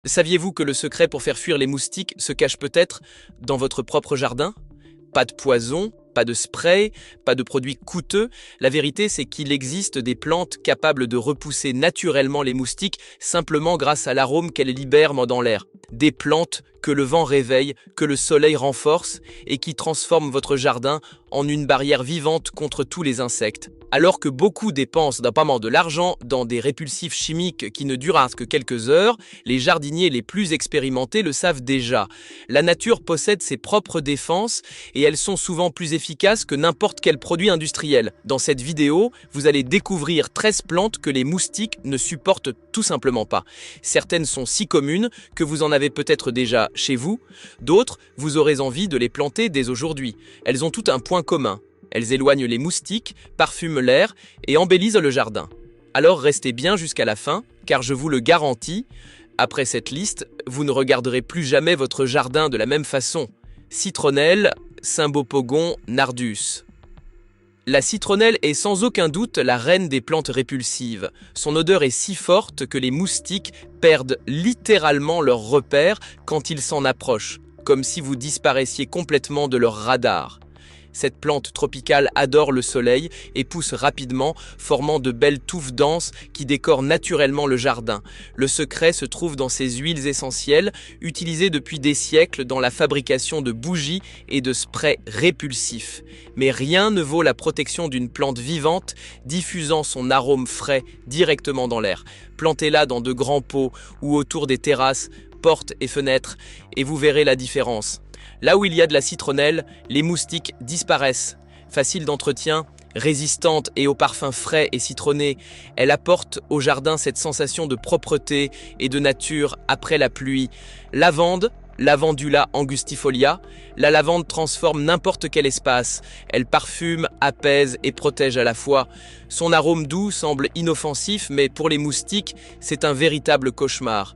Saviez-vous que le secret pour faire fuir les moustiques se cache peut-être dans votre propre jardin? Pas de poison, pas de spray, pas de produits coûteux. La vérité, c'est qu'il existe des plantes capables de repousser naturellement les moustiques simplement grâce à l'arôme qu'elles libèrent dans l'air. Des plantes que le vent réveille, que le soleil renforce et qui transforment votre jardin en une barrière vivante contre tous les insectes. Alors que beaucoup dépensent de l'argent dans des répulsifs chimiques qui ne durent que quelques heures, les jardiniers les plus expérimentés le savent déjà. La nature possède ses propres défenses et elles sont souvent plus efficaces que n'importe quel produit industriel. Dans cette vidéo, vous allez découvrir 13 plantes que les moustiques ne supportent tout simplement pas. Certaines sont si communes que vous en avez peut-être déjà chez vous, d'autres, vous aurez envie de les planter dès aujourd'hui. Elles ont tout un point commun. Elles éloignent les moustiques, parfument l'air et embellisent le jardin. Alors restez bien jusqu'à la fin, car je vous le garantis, après cette liste, vous ne regarderez plus jamais votre jardin de la même façon. Citronnelle, Cymbopogon, Nardus. La citronnelle est sans aucun doute la reine des plantes répulsives. Son odeur est si forte que les moustiques perdent littéralement leur repère quand ils s'en approchent, comme si vous disparaissiez complètement de leur radar. Cette plante tropicale adore le soleil et pousse rapidement, formant de belles touffes denses qui décorent naturellement le jardin. Le secret se trouve dans ses huiles essentielles, utilisées depuis des siècles dans la fabrication de bougies et de sprays répulsifs. Mais rien ne vaut la protection d'une plante vivante, diffusant son arôme frais directement dans l'air. Plantez-la dans de grands pots ou autour des terrasses, portes et fenêtres, et vous verrez la différence. Là où il y a de la citronnelle, les moustiques disparaissent. Facile d'entretien, résistante et au parfum frais et citronné, elle apporte au jardin cette sensation de propreté et de nature après la pluie. Lavande, Lavandula angustifolia, la lavande transforme n'importe quel espace. Elle parfume, apaise et protège à la fois. Son arôme doux semble inoffensif, mais pour les moustiques, c'est un véritable cauchemar.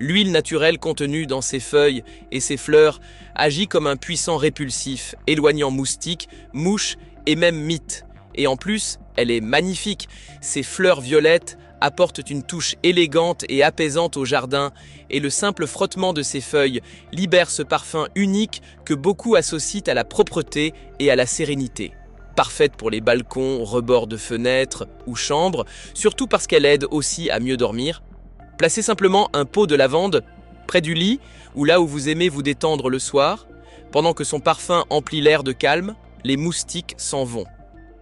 L'huile naturelle contenue dans ses feuilles et ses fleurs agit comme un puissant répulsif, éloignant moustiques, mouches et même mites. Et en plus, elle est magnifique. Ses fleurs violettes apportent une touche élégante et apaisante au jardin, et le simple frottement de ses feuilles libère ce parfum unique que beaucoup associent à la propreté et à la sérénité. Parfaite pour les balcons, rebords de fenêtres ou chambres, surtout parce qu'elle aide aussi à mieux dormir. Placez simplement un pot de lavande près du lit ou là où vous aimez vous détendre le soir. Pendant que son parfum emplit l'air de calme, les moustiques s'en vont.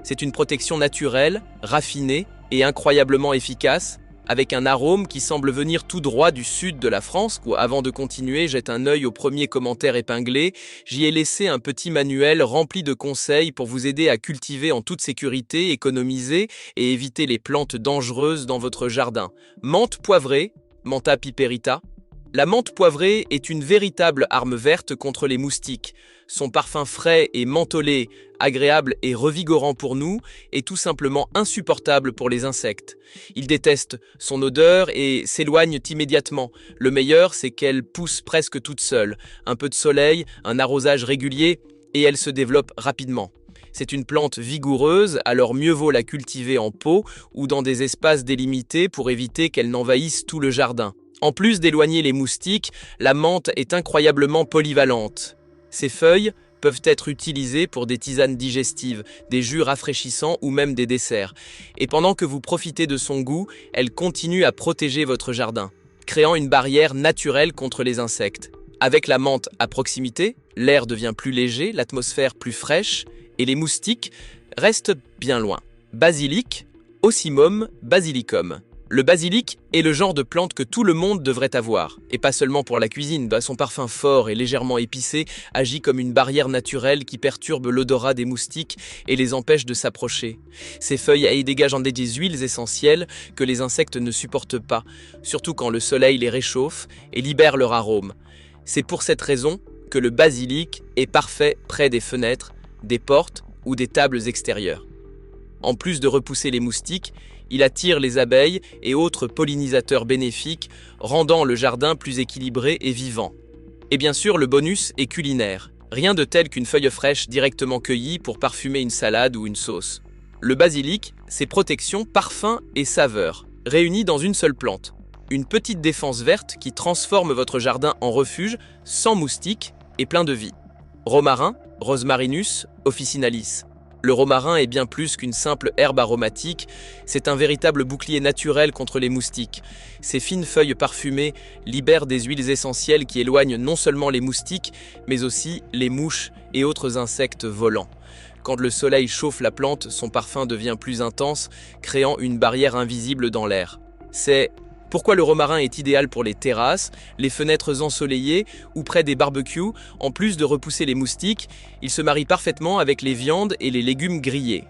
C'est une protection naturelle, raffinée et incroyablement efficace, avec un arôme qui semble venir tout droit du sud de la France. Avant de continuer, jette un œil au premier commentaire épinglé. J'y ai laissé un petit manuel rempli de conseils pour vous aider à cultiver en toute sécurité, économiser et éviter les plantes dangereuses dans votre jardin. Menthe poivrée, Mentha piperita. La menthe poivrée est une véritable arme verte contre les moustiques. Son parfum frais et mentholé, agréable et revigorant pour nous, est tout simplement insupportable pour les insectes. Ils détestent son odeur et s'éloignent immédiatement. Le meilleur, c'est qu'elle pousse presque toute seule. Un peu de soleil, un arrosage régulier, et elle se développe rapidement. C'est une plante vigoureuse, alors mieux vaut la cultiver en pot ou dans des espaces délimités pour éviter qu'elle n'envahisse tout le jardin. En plus d'éloigner les moustiques, la menthe est incroyablement polyvalente. Ses feuilles peuvent être utilisées pour des tisanes digestives, des jus rafraîchissants ou même des desserts. Et pendant que vous profitez de son goût, elle continue à protéger votre jardin, créant une barrière naturelle contre les insectes. Avec la menthe à proximité, l'air devient plus léger, l'atmosphère plus fraîche et les moustiques restent bien loin. Basilic, Ocimum basilicum. Le basilic est le genre de plante que tout le monde devrait avoir, et pas seulement pour la cuisine. Son parfum fort et légèrement épicé agit comme une barrière naturelle qui perturbe l'odorat des moustiques et les empêche de s'approcher. Ses feuilles dégagent des huiles essentielles que les insectes ne supportent pas, surtout quand le soleil les réchauffe et libère leur arôme. C'est pour cette raison que le basilic est parfait près des fenêtres, des portes ou des tables extérieures. En plus de repousser les moustiques, il attire les abeilles et autres pollinisateurs bénéfiques, rendant le jardin plus équilibré et vivant. Et bien sûr, le bonus est culinaire. Rien de tel qu'une feuille fraîche directement cueillie pour parfumer une salade ou une sauce. Le basilic, c'est protection, parfum et saveur, réunis dans une seule plante. Une petite défense verte qui transforme votre jardin en refuge, sans moustiques et plein de vie. Romarin, Rosmarinus officinalis. Le romarin est bien plus qu'une simple herbe aromatique, c'est un véritable bouclier naturel contre les moustiques. Ses fines feuilles parfumées libèrent des huiles essentielles qui éloignent non seulement les moustiques, mais aussi les mouches et autres insectes volants. Quand le soleil chauffe la plante, son parfum devient plus intense, créant une barrière invisible dans l'air. C'est pourquoi le romarin est idéal pour les terrasses, les fenêtres ensoleillées ou près des barbecues. En plus de repousser les moustiques, il se marie parfaitement avec les viandes et les légumes grillés.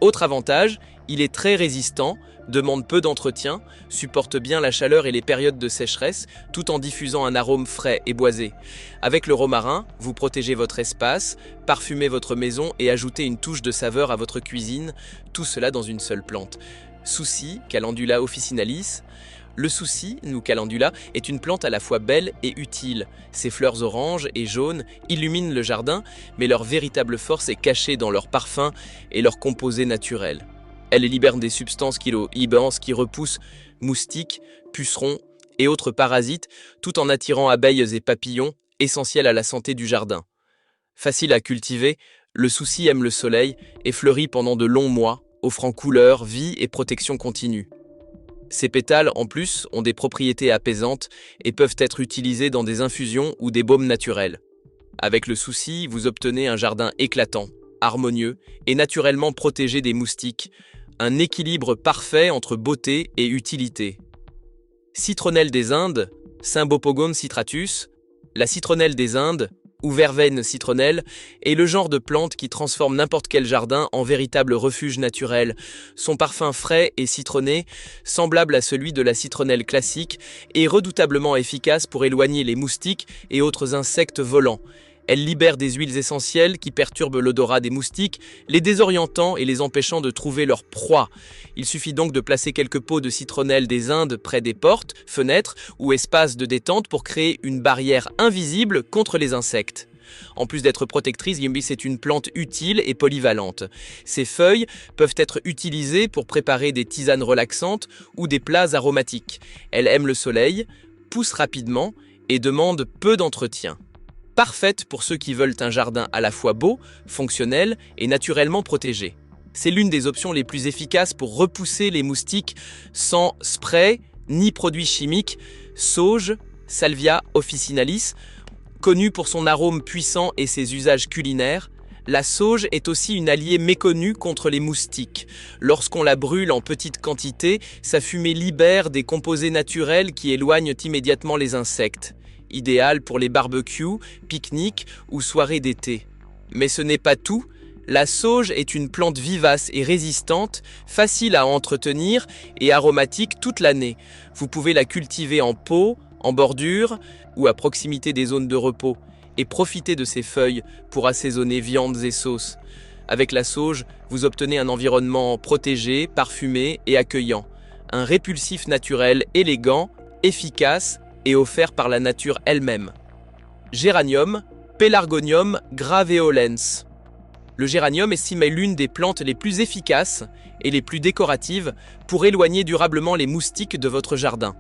Autre avantage, il est très résistant, demande peu d'entretien, supporte bien la chaleur et les périodes de sécheresse, tout en diffusant un arôme frais et boisé. Avec le romarin, vous protégez votre espace, parfumez votre maison et ajoutez une touche de saveur à votre cuisine, tout cela dans une seule plante. Souci, Calendula officinalis. Le souci, ou calendula, est une plante à la fois belle et utile. Ses fleurs oranges et jaunes illuminent le jardin, mais leur véritable force est cachée dans leur parfum et leurs composés naturels. Elle libère des substances qui repoussent moustiques, pucerons et autres parasites, tout en attirant abeilles et papillons, essentiels à la santé du jardin. Facile à cultiver, le souci aime le soleil et fleurit pendant de longs mois, offrant couleur, vie et protection continue. Ces pétales, en plus, ont des propriétés apaisantes et peuvent être utilisés dans des infusions ou des baumes naturels. Avec le souci, vous obtenez un jardin éclatant, harmonieux et naturellement protégé des moustiques, un équilibre parfait entre beauté et utilité. Citronnelle des Indes, Cymbopogon citratus. La citronnelle des Indes, ou verveine citronnelle, est le genre de plante qui transforme n'importe quel jardin en véritable refuge naturel. Son parfum frais et citronné, semblable à celui de la citronnelle classique, est redoutablement efficace pour éloigner les moustiques et autres insectes volants. Elle libère des huiles essentielles qui perturbent l'odorat des moustiques, les désorientant et les empêchant de trouver leur proie. Il suffit donc de placer quelques pots de citronnelle des Indes près des portes, fenêtres ou espaces de détente pour créer une barrière invisible contre les insectes. En plus d'être protectrice, Yimbis est une plante utile et polyvalente. Ses feuilles peuvent être utilisées pour préparer des tisanes relaxantes ou des plats aromatiques. Elle aime le soleil, pousse rapidement et demande peu d'entretien. Parfaite pour ceux qui veulent un jardin à la fois beau, fonctionnel et naturellement protégé. C'est l'une des options les plus efficaces pour repousser les moustiques sans spray ni produits chimiques. Sauge, Salvia officinalis, connue pour son arôme puissant et ses usages culinaires, la sauge est aussi une alliée méconnue contre les moustiques. Lorsqu'on la brûle en petite quantité, sa fumée libère des composés naturels qui éloignent immédiatement les insectes. Idéal pour les barbecues, pique-niques ou soirées d'été. Mais ce n'est pas tout. La sauge est une plante vivace et résistante, facile à entretenir et aromatique toute l'année. Vous pouvez la cultiver en pot, en bordure ou à proximité des zones de repos et profiter de ses feuilles pour assaisonner viandes et sauces. Avec la sauge, vous obtenez un environnement protégé, parfumé et accueillant. Un répulsif naturel élégant, efficace et offert par la nature elle-même. Géranium, Pelargonium graveolens. Le géranium est estimé l'une des plantes les plus efficaces et les plus décoratives pour éloigner durablement les moustiques de votre jardin.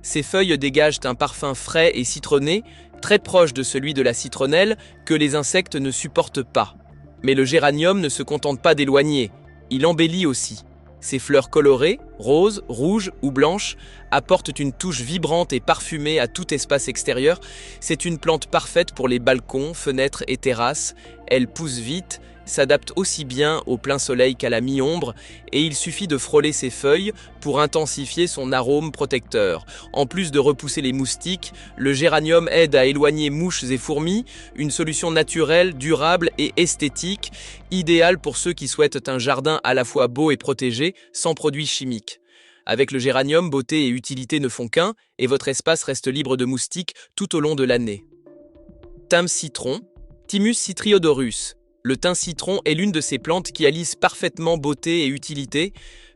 Ses feuilles dégagent un parfum frais et citronné, très proche de celui de la citronnelle, que les insectes ne supportent pas. Mais le géranium ne se contente pas d'éloigner, il embellit aussi. Ses fleurs colorées, roses, rouges ou blanches, apportent une touche vibrante et parfumée à tout espace extérieur. C'est une plante parfaite pour les balcons, fenêtres et terrasses. Elle pousse vite, s'adapte aussi bien au plein soleil qu'à la mi-ombre et il suffit de frôler ses feuilles pour intensifier son arôme protecteur. En plus de repousser les moustiques, le géranium aide à éloigner mouches et fourmis, une solution naturelle, durable et esthétique, idéale pour ceux qui souhaitent un jardin à la fois beau et protégé, sans produits chimiques. Avec le géranium, beauté et utilité ne font qu'un et votre espace reste libre de moustiques tout au long de l'année. Thym citron, Thymus citriodorus. Le thym citron est l'une de ces plantes qui allisent parfaitement beauté et utilité.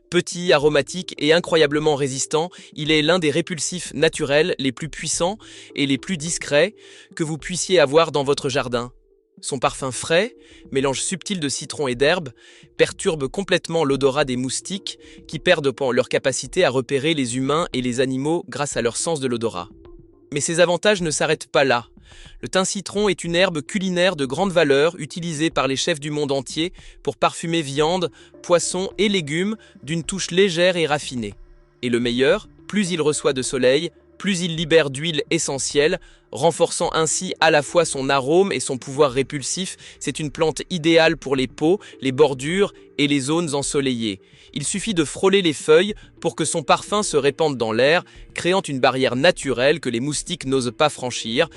Petit, aromatique et incroyablement résistant, il est l'un des répulsifs naturels les plus puissants et les plus discrets que vous puissiez avoir dans votre jardin. Son parfum frais, mélange subtil de citron et d'herbe, perturbe complètement l'odorat des moustiques qui perdent leur capacité à repérer les humains et les animaux grâce à leur sens de l'odorat. Mais ces avantages ne s'arrêtent pas là. Le thym citron est une herbe culinaire de grande valeur utilisée par les chefs du monde entier pour parfumer viande, poissons et légumes d'une touche légère et raffinée. Et le meilleur, plus il reçoit de soleil, plus il libère d'huile essentielle, renforçant ainsi à la fois son arôme et son pouvoir répulsif. C'est une plante idéale pour les pots, les bordures et les zones ensoleillées. Il suffit de frôler les feuilles pour que son parfum se répande dans l'air, créant une barrière naturelle que les moustiques n'osent pas franchir.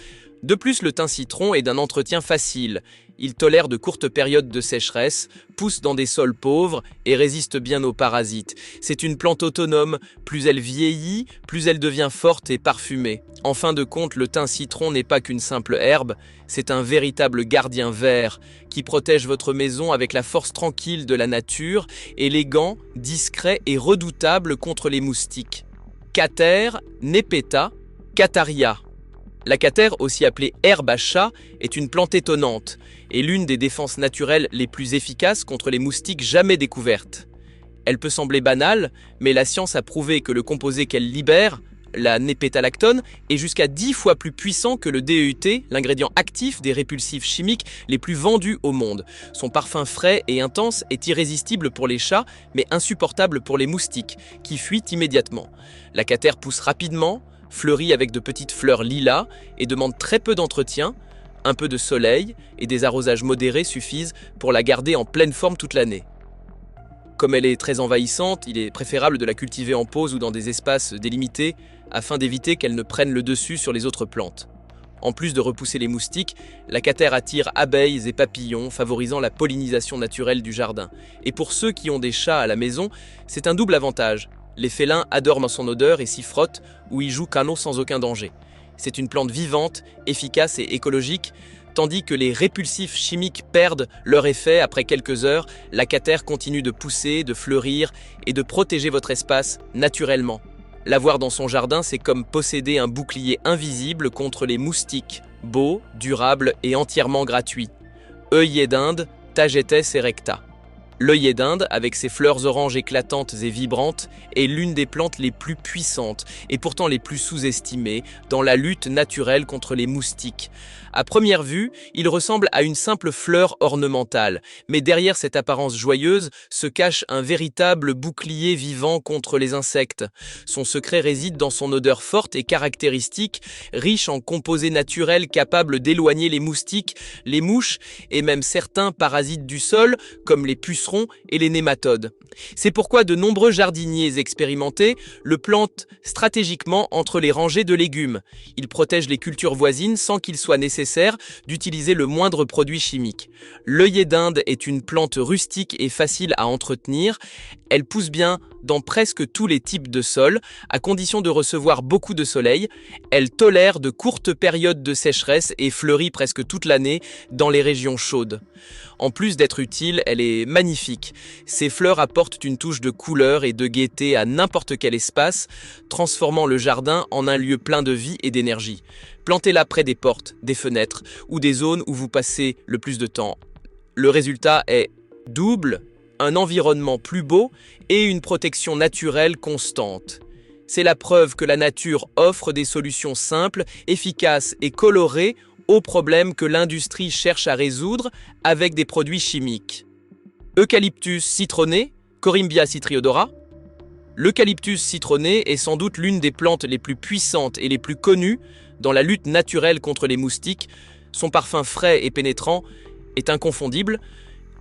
De plus, le thym citron est d'un entretien facile. Il tolère de courtes périodes de sécheresse, pousse dans des sols pauvres et résiste bien aux parasites. C'est une plante autonome, plus elle vieillit, plus elle devient forte et parfumée. En fin de compte, le thym citron n'est pas qu'une simple herbe, c'est un véritable gardien vert qui protège votre maison avec la force tranquille de la nature, élégant, discret et redoutable contre les moustiques. Cather, Nepeta, Cataria. La cather, aussi appelée herbe à chat, est une plante étonnante et l'une des défenses naturelles les plus efficaces contre les moustiques jamais découvertes. Elle peut sembler banale, mais la science a prouvé que le composé qu'elle libère, la népétalactone, est jusqu'à 10 fois plus puissant que le DEUT, l'ingrédient actif des répulsifs chimiques les plus vendus au monde. Son parfum frais et intense est irrésistible pour les chats, mais insupportable pour les moustiques, qui fuient immédiatement. La cather pousse rapidement, fleurit avec de petites fleurs lilas et demande très peu d'entretien. Un peu de soleil et des arrosages modérés suffisent pour la garder en pleine forme toute l'année. Comme elle est très envahissante, il est préférable de la cultiver en pause ou dans des espaces délimités afin d'éviter qu'elle ne prenne le dessus sur les autres plantes. En plus de repousser les moustiques, la cather attire abeilles et papillons, favorisant la pollinisation naturelle du jardin. Et pour ceux qui ont des chats à la maison, c'est un double avantage. Les félins adorent son odeur et s'y frottent ou y jouent canot sans aucun danger. C'est une plante vivante, efficace et écologique, tandis que les répulsifs chimiques perdent leur effet après quelques heures. La cather continue de pousser, de fleurir et de protéger votre espace naturellement. L'avoir dans son jardin, c'est comme posséder un bouclier invisible contre les moustiques, beau, durable et entièrement gratuit. Œillet d'Inde, Tagetes erecta. L'œillet d'Inde, avec ses fleurs oranges éclatantes et vibrantes, est l'une des plantes les plus puissantes et pourtant les plus sous-estimées dans la lutte naturelle contre les moustiques. À première vue, il ressemble à une simple fleur ornementale, mais derrière cette apparence joyeuse se cache un véritable bouclier vivant contre les insectes. Son secret réside dans son odeur forte et caractéristique, riche en composés naturels capables d'éloigner les moustiques, les mouches et même certains parasites du sol, comme les pucerons et les nématodes. C'est pourquoi de nombreux jardiniers expérimentés le plantent stratégiquement entre les rangées de légumes. Il protège les cultures voisines sans qu'il soit nécessaire d'utiliser le moindre produit chimique. L'œillet d'Inde est une plante rustique et facile à entretenir. Elle pousse bien dans presque tous les types de sols, à condition de recevoir beaucoup de soleil. Elle tolère de courtes périodes de sécheresse et fleurit presque toute l'année dans les régions chaudes. En plus d'être utile, elle est magnifique. Ses fleurs apportent une touche de couleur et de gaieté à n'importe quel espace, transformant le jardin en un lieu plein de vie et d'énergie. Plantez-la près des portes, des fenêtres ou des zones où vous passez le plus de temps. Le résultat est double, un environnement plus beau et une protection naturelle constante. C'est la preuve que la nature offre des solutions simples, efficaces et colorées aux problèmes que l'industrie cherche à résoudre avec des produits chimiques. Eucalyptus citronné, Corymbia citriodora. L'eucalyptus citronné est sans doute l'une des plantes les plus puissantes et les plus connues dans la lutte naturelle contre les moustiques. Son parfum frais et pénétrant est inconfondible,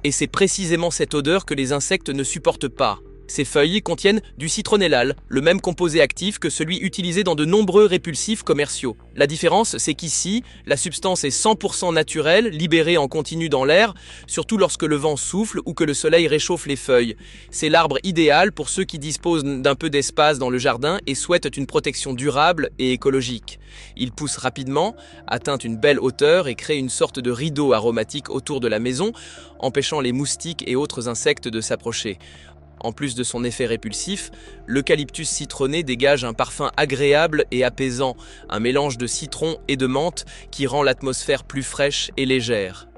et c'est précisément cette odeur que les insectes ne supportent pas. Ces feuilles contiennent du citronellal, le même composé actif que celui utilisé dans de nombreux répulsifs commerciaux. La différence, c'est qu'ici, la substance est 100% naturelle, libérée en continu dans l'air, surtout lorsque le vent souffle ou que le soleil réchauffe les feuilles. C'est l'arbre idéal pour ceux qui disposent d'un peu d'espace dans le jardin et souhaitent une protection durable et écologique. Il pousse rapidement, atteint une belle hauteur et crée une sorte de rideau aromatique autour de la maison, empêchant les moustiques et autres insectes de s'approcher. En plus de son effet répulsif, l'eucalyptus citronné dégage un parfum agréable et apaisant, un mélange de citron et de menthe qui rend l'atmosphère plus fraîche et légère.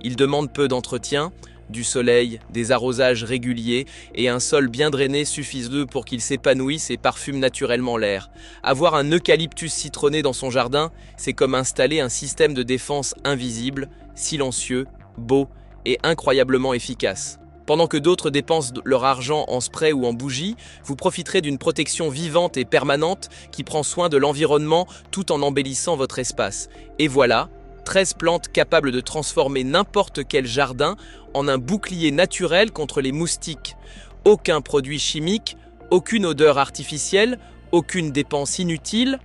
Ils demandent peu d'entretien, du soleil, des arrosages réguliers et un sol bien drainé suffisent pour qu'ils s'épanouissent et parfument naturellement l'air. Avoir un eucalyptus citronné dans son jardin, c'est comme installer un système de défense invisible, silencieux, beau et incroyablement efficace. Pendant que d'autres dépensent leur argent en spray ou en bougies, vous profiterez d'une protection vivante et permanente qui prend soin de l'environnement tout en embellissant votre espace. Et voilà, 13 plantes capables de transformer n'importe quel jardin en un bouclier naturel contre les moustiques. Aucun produit chimique, aucune odeur artificielle, aucune dépense inutile,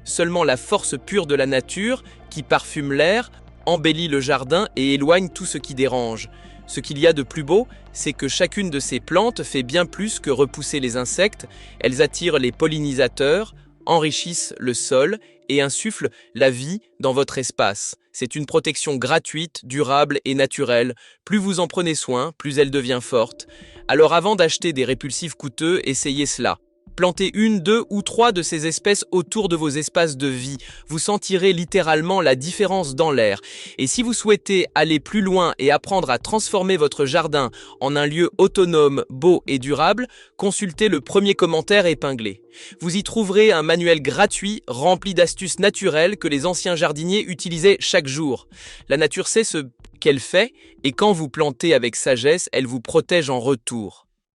seulement la force pure de la nature qui parfume l'air, embellit le jardin et éloigne tout ce qui dérange. Ce qu'il y a de plus beau, c'est que chacune de ces plantes fait bien plus que repousser les insectes, elles attirent les pollinisateurs, enrichissent le sol et insufflent la vie dans votre espace. C'est une protection gratuite, durable et naturelle. Plus vous en prenez soin, plus elle devient forte. Alors avant d'acheter des répulsifs coûteux, essayez cela. Plantez une, deux ou trois de ces espèces autour de vos espaces de vie. Vous sentirez littéralement la différence dans l'air. Et si vous souhaitez aller plus loin et apprendre à transformer votre jardin en un lieu autonome, beau et durable, consultez le premier commentaire épinglé. Vous y trouverez un manuel gratuit rempli d'astuces naturelles que les anciens jardiniers utilisaient chaque jour. La nature sait ce qu'elle fait et quand vous plantez avec sagesse, elle vous protège en retour.